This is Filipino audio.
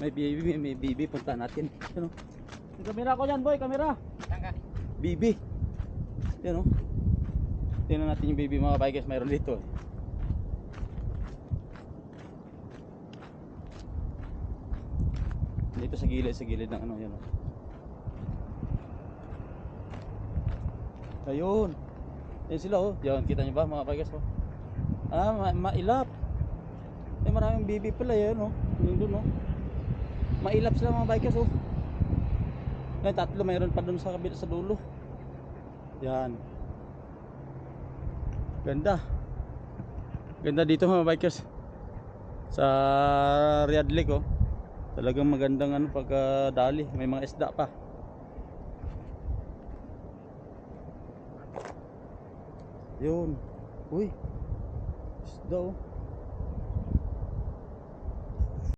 May bibi, punta natin. Ano? Yung kamera ko yan, boy, kamera. Saan ka? Bibi. Yan o. Tingnan natin yung bibi mga bikers, mayroon dito. Dito sa gilid ng ano, yan o. Ayun. Yan sila oh. Yan, kita nyo ba mga bikers oh. Mailap. Maraming bibi pala yan oh. Yung dun oh. Mailap sila mga bikers oh. Yan, tatlo mayroon pa dun sa kabila sa dulo. Yan. Ganda. Ganda dito mga bikers. Sa Riyadh Lake oh. Talagang magandang ano pagkadali. May mga isda pa. Yun. Uy. Isda oh.